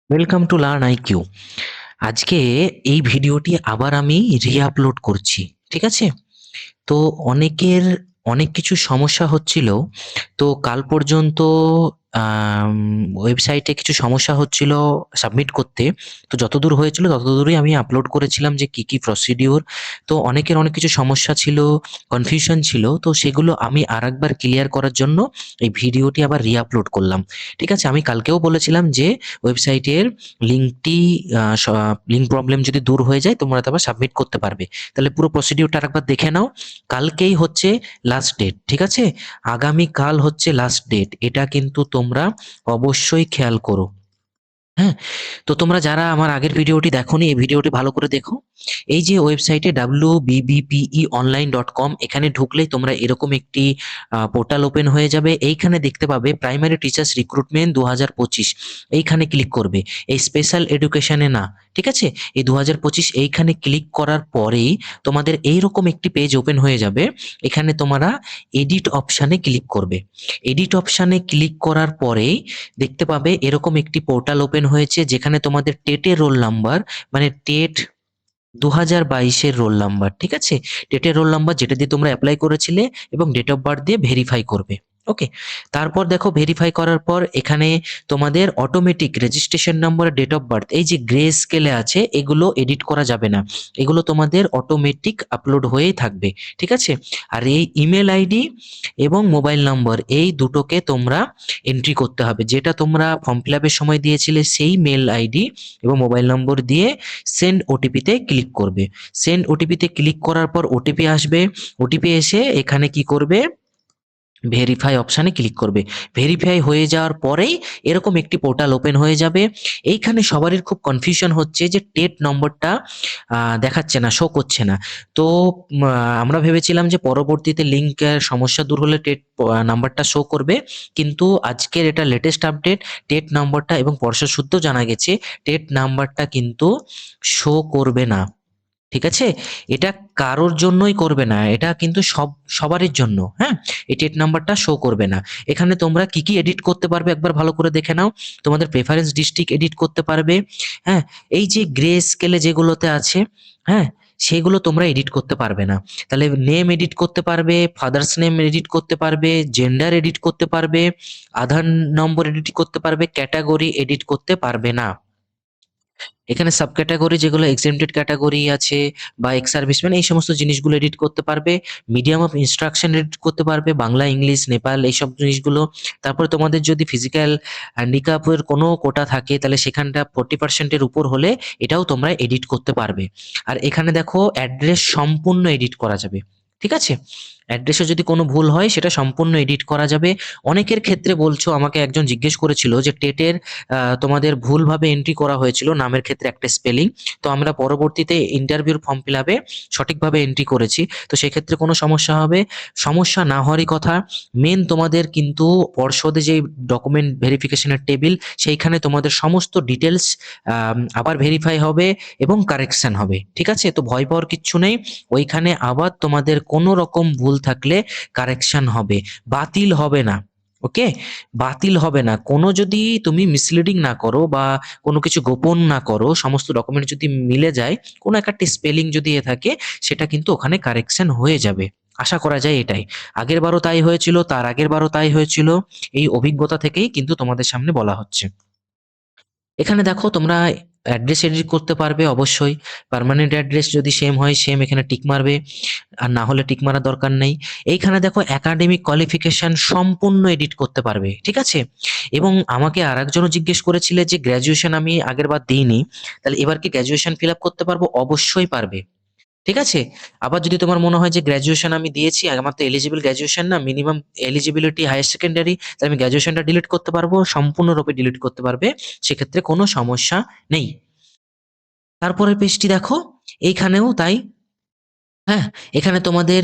Welcome to learn IQ. আজকে এই ভিডিওটি আবার আমি রি-আপলোড করছি। ঠিক আছে? তো অনেকের অনেক কিছু সমস্যা হচ্ছিল। তো কাল পর্যন্ত ওয়েবসাইটে কিছু সমস্যা হচ্ছিল সাবমিট করতে। তো যতদূর হয়েছিল ততদূরই আমি আপলোড করেছিলাম যে কি প্রসিডিওর। তো অনেকের অনেক কিছু সমস্যা ছিল, কনফিউশন ছিল। তো সেগুলো আমি আরেকবার ক্লিয়ার করার জন্য এই ভিডিওটি আবার রি-আপলোড করলাম। ঠিক আছে? আমি কালকেও বলেছিলাম যে ওয়েবসাইটের লিঙ্কটি লিঙ্ক প্রবলেম যদি দূর হয়ে যায় তোমরা তো আবার সাবমিট করতে পারবে। তাহলে পুরো প্রসিডিওরটা আরেকবার দেখে নাও। কালকেই হচ্ছে লাস্ট ডেট। ঠিক আছে? আগামী কাল হচ্ছে লাস্ট ডেট। এটা কিন্তু তোমরা অবশ্যই খেয়াল করো। হ্যাঁ? তো তোমরা যারা আমার আগের ভিডিওটি দেখোনি, এই ভিডিওটি ভালো করে দেখো। এই যে ওয়েবসাইটে wbbpeonline.com, এখানে ঢুকলেই তোমরা এরকম একটি পোর্টাল ওপেন হয়ে যাবে। এইখানে দেখতে পাবে প্রাইমারি টিচার্স রিক্রুটমেন্ট 2025। এইখানে ক্লিক করবে। এই স্পেশাল এডুকেশনে না। ঠিক আছে? এই 2025 এইখানে ক্লিক করার পরেই তোমাদের এইরকম একটি পেজ ওপেন হয়ে যাবে। এখানে তোমরা এডিট অপশানে ক্লিক করবে। এডিট অপশানে ক্লিক করার পরেই দেখতে পাবে এরকম একটি পোর্টাল ওপেন হয়েছে, যেখানে তোমাদের টেটের রোল নাম্বার, মানে টেট 2022-এর রোল নাম্বার, ঠিক আছে? টেটের রোল নাম্বার যেটা দিয়ে তোমরা অ্যাপ্লাই করেছিলে এবং ডেট অফ বার্থ দিয়ে ভেরিফাই করবে। ওকে? তারপর দেখো ভেরিফাই করার পর এখানে তোমাদের automatic registration number, date of birth, এই যে গ্রে স্কেলে আছে এগুলো এডিট করা যাবে না। এগুলো তোমাদের অটোমেটিক আপলোড হয়েই থাকবে। ঠিক আছে? আর এই ইমেল আইডি এবং মোবাইল নম্বর এই দুটোকে তোমরা এন্ট্রি করতে হবে। যেটা তোমরা ফর্ম ফিল আপের সময় দিয়েছিলে সেই মেল আইডি এবং মোবাইল নম্বর দিয়ে সেন্ড ওটিপিতে ক্লিক করবে। সেন্ড ওটিপিতে ক্লিক করার পর ওটিপি আসবে। ওটিপি এসে এখানে কি করবে? ভেরিফাই অপশানে ক্লিক করবে। ভেরিফাই হয়ে যাওয়ার পরেই এরকম একটি পোর্টাল ওপেন হয়ে যাবে। এইখানে সবারই খুব কনফিউশন হচ্ছে যে টেট নম্বরটা দেখাচ্ছে না, শো করছে না। তো আমরা ভেবেছিলাম যে পরবর্তীতে লিঙ্কের সমস্যা দূর হলে টেট নাম্বারটা শো করবে, কিন্তু আজকের এটা লেটেস্ট আপডেট। টেট নাম্বারটা এবং পর্ষদ সূত্রেও জানা গেছে টেট নাম্বারটা কিন্তু শো করবে না। ঠিক আছে? এটা কারোর জন্যই করবে না, এটা কিন্তু সবারই জন্য। হ্যাঁ? এই টেট নাম্বারটা শো করবে না। এখানে তোমরা কি কি এডিট করতে পারবে একবার ভালো করে দেখে নাও। তোমাদের প্রেফারেন্স ডিস্ট্রিক্ট এডিট করতে পারবে। হ্যাঁ? এই যে গ্রে স্কেলে যেগুলোতে আছে, হ্যাঁ, সেগুলো তোমরা এডিট করতে পারবে না। তাহলে নেম এডিট করতে পারবে, ফাদার্স নেম এডিট করতে পারবে, জেন্ডার এডিট করতে পারবে, আধার নম্বর এডিট করতে পারবে, ক্যাটাগরি এডিট করতে পারবে না। এখানে সাব ক্যাটাগরি যেগুলো এক্সেমটেড ক্যাটাগরি আছে বা এক্স সার্ভিসম্যান, এই সমস্ত জিনিসগুলো এডিট করতে পারবে। মিডিয়াম অফ ইনস্ট্রাকশন এডিট করতে পারবে, বাংলা, ইংলিশ, নেপাল, এইসব জিনিসগুলো। তারপরে তোমাদের যদি ফিজিক্যাল হ্যান্ডিক্যাপের কোনো কোটা থাকে তাহলে সেখানটা 40%-এর উপর হলে এটাও তোমরা এডিট করতে পারবে। আর এখানে দেখো অ্যাড্রেস সম্পূর্ণ এডিট করা যাবে। ঠিক আছে? অ্যাড্রেসে যদি কোনো ভুল হয় সেটা সম্পূর্ণ এডিট করা যাবে। অনেকের ক্ষেত্রে বলছো, আমাকে একজন জিজ্ঞেস করেছিল যে টেটের তোমাদের ভুলভাবে এন্ট্রি করা হয়েছিল নামের ক্ষেত্রে একটা স্পেলিং। তো আমরা পরবর্তীতে ইন্টারভিউর ফর্ম ফিল আপে সঠিকভাবে এন্ট্রি করেছি। তো সেক্ষেত্রে কোনো সমস্যা না হওয়ারই কথা। মেন তোমাদের কিন্তু পর্ষদে যে ডকুমেন্ট ভেরিফিকেশনের টেবিল, সেইখানে তোমাদের সমস্ত ডিটেলস আবার ভেরিফাই হবে এবং কারেকশন হবে। ঠিক আছে? তো ভয় পাওয়ার কিচ্ছু নেই। ওইখানে আবার তোমাদের কোনো রকম ভুল থাকলে কারেকশন হবে, বাতিল হবে না। ওকে? বাতিল হবে না। কোনো যদি তুমি মিসলিডিং না করো বা কোনো কিছু গোপন না করো, সমস্ত ডকুমেন্ট যদি মিলে যায়, কোনো একটা স্পেলিং যদি থাকে, সেটা কিন্তু ওখানে কারেকশন হয়ে যাবে। আশা করা যায় এটাই। আগের বারও তাই হয়েছিল, তার আগের বারও তাই হয়েছিল। এই অভিজ্ঞতা থেকেই কিন্তু তোমাদের সামনে বলা হচ্ছে। এখানে দেখো তোমরা অ্যাড্রেস এডিট করতে পারবে অবশ্যই। পার্মানেন্ট অ্যাড্রেস যদি সেম হয় সেম এখানে টিক মারবে, আর না হলে টিক মারার দরকার নেই। এইখানে দেখো একাডেমিক কোয়ালিফিকেশন সম্পূর্ণ এডিট করতে পারবে। ঠিক আছে? এবং আমাকে আরেকজনও জিজ্ঞেস করেছিলে যে গ্র্যাজুয়েশন আমি আগের বার দিইনি, তাহলে এবার কি গ্র্যাজুয়েশন ফিল আপ করতে পারবো? অবশ্যই পারবে। ঠিক আছে? আবার যদি তোমার মনে হয় যে গ্র্যাজুয়েশন আমি দিয়েছি, আমার তো এলিজিবল গ্র্যাজুয়েশন না, মিনিমাম এলিজিবিলিটি হায়ার সেকেন্ডারি, তাহলে আমি গ্র্যাজুয়েশনটা ডিলিট করতে পারবো, সম্পূর্ণরূপে ডিলিট করতে পারবে। সেক্ষেত্রে কোনো সমস্যা নেই। তারপরের পেজটি দেখো, এইখানেও তাই। হ্যাঁ, এখানে তোমাদের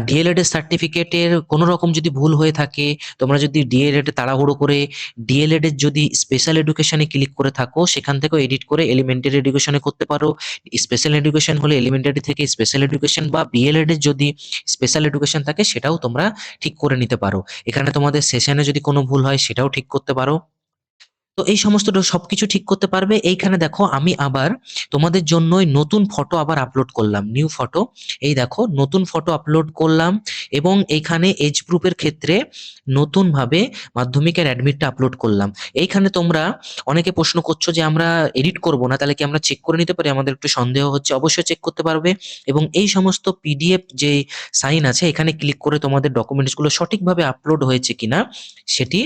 ডিএলএড এর সার্টিফিকেটের কোনো রকম যদি ভুল হয়ে থাকে, তোমরা যদি ডিএলএড এ তাড়াহুড়ো করে ডিএলএড এর যদি স্পেশাল এডুকেশনে ক্লিক করে থাকো, সেখান থেকেও এডিট করে এলিমেন্টারি এডুকেশনে করতে পারো। স্পেশাল এডুকেশন হলে এলিমেন্টারি থেকে স্পেশাল এডুকেশন, বা বিএলএড এর যদি স্পেশাল এডুকেশন থাকে সেটাও তোমরা ঠিক করে নিতে পারো। এখানে তোমাদের সেশনে যদি কোনো ভুল হয় সেটাও ঠিক করতে পারো। তো এই সমস্ত সবকিছু ঠিক করতে পারবে। এইখানে দেখো আমি আবার তোমাদের জন্যই নতুন ফটো আবার আপলোড করলাম, নিউ ফটো। এই দেখো নতুন ফটো আপলোড করলাম এবং এইখানে এজ গ্রুপের ক্ষেত্রে নতুনভাবে মাধ্যমিকের অ্যাডমিটটা আপলোড করলাম। এইখানে তোমরা অনেকে প্রশ্ন করছো যে আমরা এডিট করব না, তাহলে কি আমরা চেক করে নিতে পারি? আমাদের একটু সন্দেহ হচ্ছে। অবশ্যই চেক করতে পারবে এবং এই সমস্ত পিডিএফ যে সাইন আছে এখানে ক্লিক করে তোমাদের ডকুমেন্টসগুলো সঠিকভাবে আপলোড হয়েছে কিনা সেটি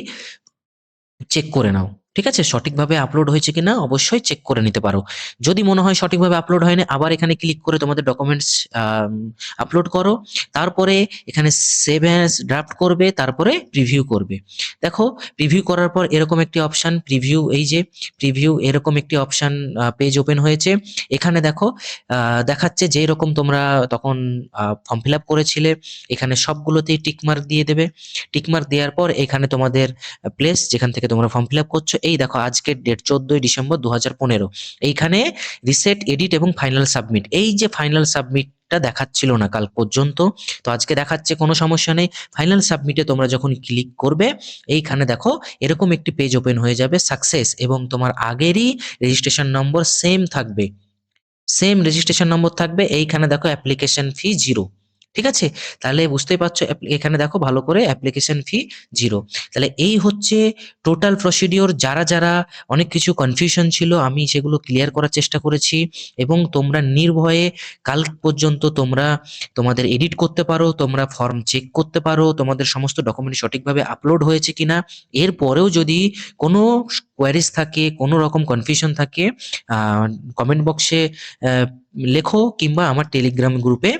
চেক করে নাও। ঠিক আছে? সঠিকভাবে আপলোড হয়েছে কিনা অবশ্যই চেক করে নিতে পারো। যদি মনে হয় সঠিকভাবে আপলোড হয়নি, আবার এখানে ক্লিক করে তোমাদের ডকুমেন্টস আপলোড করো। তারপরে এখানে সেভ অ্যাজ ড্রাফট করবে, তারপরে প্রিভিউ করবে। দেখো প্রিভিউ করার পর এরকম একটি অপশন প্রিভিউ, এই যে প্রিভিউ এরকম একটি অপশন পেজ ওপেন হয়েছে। এখানে দেখো দেখাচ্ছে যে এরকম তোমরা তখন ফর্ম ফিল আপ করেছিলে, এখানে সবগুলোতেই টিকমার্ক দিয়ে দেবে। টিকমার্ক দেওয়ার পর এখানে তোমাদের প্লেস যেখান থেকে তোমরা ফর্ম ফিল আপ করছো, এই দেখো আজকের ডেট 14ই ডিসেম্বর 2015। এইখানে রিসেট, এডিট এবং ফাইনাল সাবমিট, এই যে ফাইনাল সাবমিটটা দেখাচ্ছিল না কাল পর্যন্ত, তো আজকে দেখাচ্ছে, কোনো সমস্যা নেই। ফাইনাল সাবমিটে তোমরা যখন ক্লিক করবে এইখানে দেখো এরকম একটি পেজ ওপেন হয়ে যাবে, সাকসেস, এবং তোমার আগেরই রেজিস্ট্রেশন নম্বর সেম থাকবে, সেম রেজিস্ট্রেশন নম্বর থাকবে। এইখানে দেখো অ্যাপ্লিকেশন ফি 0। ঠিক আছে? তাহলে বুঝতেই পারছো, এখানে দেখো ভালো করে অ্যাপ্লিকেশন ফি 0। তাহলে এই হচ্ছে টোটাল প্রসিডিওর। যারা যারা অনেক কিছু কনফিউশন ছিল আমি সেগুলো ক্লিয়ার করার চেষ্টা করেছি এবং তোমরা নির্ভয়ে কাল পর্যন্ত তোমরা তোমাদের এডিট করতে পারো, তোমরা ফর্ম চেক করতে পারো, তোমাদের সমস্ত ডকুমেন্ট সঠিকভাবে আপলোড হয়েছে কিনা। এরপরেও যদি কোনো কোয়ারিজ থাকে, কোনো রকম কনফিউশন থাকে, কমেন্ট বক্সে লেখো কিংবা আমার টেলিগ্রাম গ্রুপে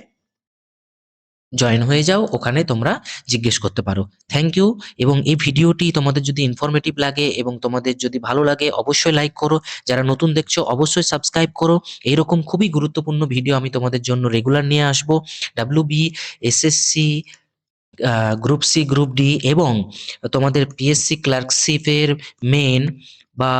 জয়েন হয়ে যাও, ওখানে তোমরা জিজ্ঞেস করতে পারো। Thank you. এবং এই ভিডিওটি তোমাদের যদি ইনফরমেটিভ লাগে এবং তোমাদের যদি ভালো লাগে অবশ্যই লাইক করো, যারা নতুন দেখছো অবশ্যই সাবস্ক্রাইব করো। এইরকম খুবই গুরুত্বপূর্ণ ভিডিও আমি তোমাদের জন্য রেগুলার নিয়ে আসবো। WB, SSC, group C, group D এবং তোমাদের পিএসসি ক্লার্কশিপের মেন বা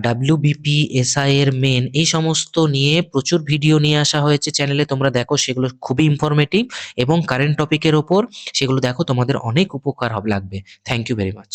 ডাব্লিউবিপি, এসআই এর মেন, এই সমস্ত নিয়ে প্রচুর ভিডিও নিয়ে আসা হয়েছে চ্যানেলে, তোমরা দেখো, সেগুলো খুবই ইনফরমেটিভ এবং কারেন্ট টপিকের ওপর, সেগুলো দেখো, তোমাদের অনেক উপকার হবে লাগবে। Thank you very much.